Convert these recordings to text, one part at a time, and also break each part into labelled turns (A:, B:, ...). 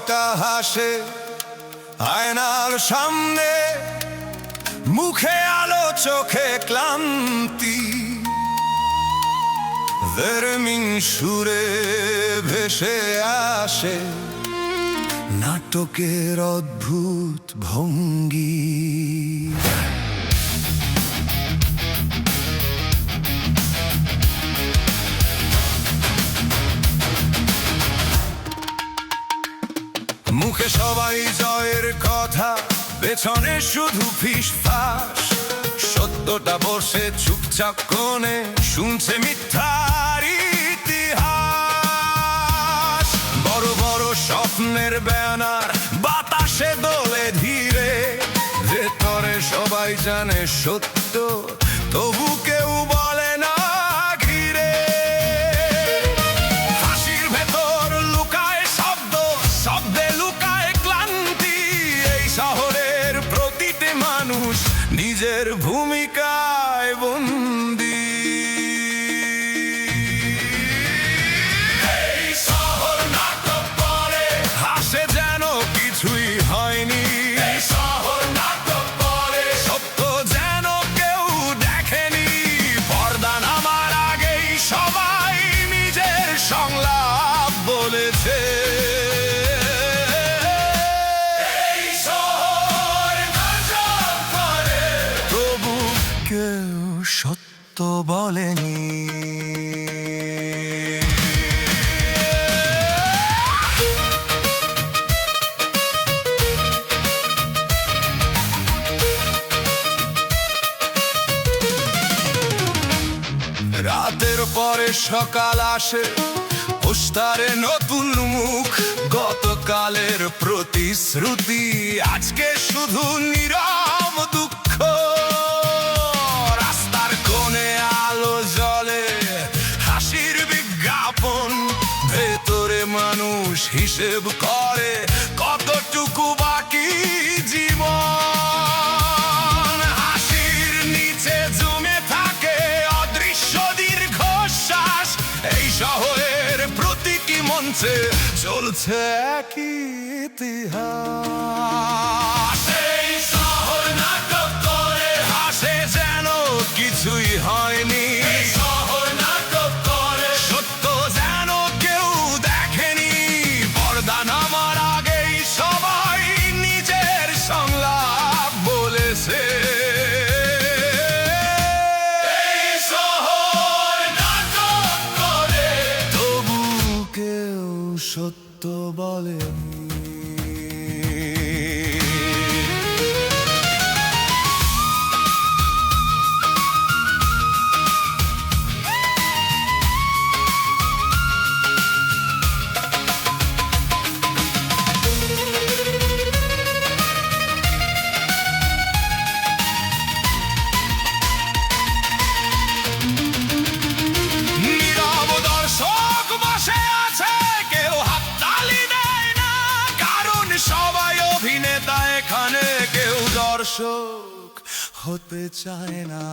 A: একা হাসে আয়নার সামনে, মুখে আলো চোখে ক্লান্তি, দেরমিন সুরে ভেসে আসে নাটকের অদ্ভুত ভঙ্গি। মুখে সবাই জয়ের কথা, পেছনে শুধু ফিসফাস। সত্যটা বসে চুপচাপ কোণে শুনছে মিথ্যার ইতিহাস। বড় বড় স্বপ্নের ব্যানার বাতাসে দোলে ধীরে, ভেতরে সবাই জানে সত্য, তবু কেউ বলে না ঘিরে। হাসির ভেতর লুকায় শব্দ, শব্দে লুকায় ক্লান্তি। এই শহরের প্রতিটি মানুষ নিজের ভূমিকায় বন্দী। এই শহর নাটক করে, হাসে যেন কিছুই হয়নি। এই শহর নাটক করে, সত্য যেন কেউ দেখেনি। পর্দা নামার আগেই সবাই নিজের সংলাপ বলেছে। কেউ সত্য বলেনি। রাতের পরে সকাল আসে, পোস্টারে নতুন মুখ, গতকালের প্রতিশ্রুতি আজকে শুধু নীরব দুঃখ। রাস্তার কোণে আলো জ্বলে, হাসির বিজ্ঞাপন, ভেতরে মানুষ হিসেব করে কতটুকু বাকি জীবন। হাসির নিচে জমে থাকে অদৃশ্য দীর্ঘশ্বাস। এই শহরের প্রতিটি মঞ্চে চলছে একই ইতিহাস। এই শহর নাটক করে, হাসে যেন কিছুই হয়নি। এই শহর নাটক করে, সত্য যেন কেউ দেখেনি। পর্দা নামার আগেই সবাই নিজের সংলাপ বলেছে। এই শহর নাটক করে, তবু কেউ সত্য বলেনি। নীরব দর্শক বসে আছে, কেউ হাততালি দেয় না, কারণ সবাই অভিনেতা এখানে, কেউ দর্শক হতে চায় না।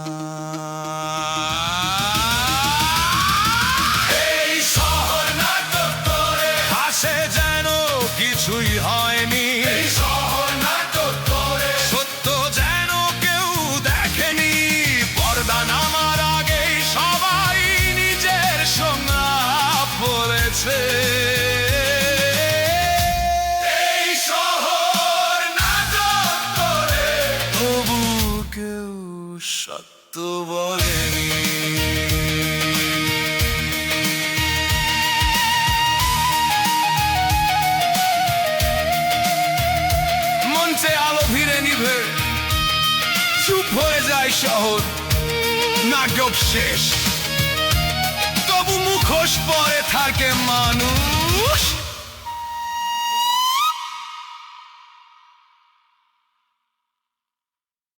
A: এই শহর নাটক করে, হাসে যেন কিছুই হয়নি। এই শহর নাটক করে, সত্য যেন কেউ দেখেনি। পর্দা নামার আগেই সবাই নিজের সংলাপ বলেছে। এই শহর নাটক করে, তবু কেউ সত্য বলেনি। মঞ্চে আলো ভিড়ে নিভে, চুপ হয়ে যায় শহর, নাটক শেষ, তবু মুখোশ পরে থাকে মানুষ।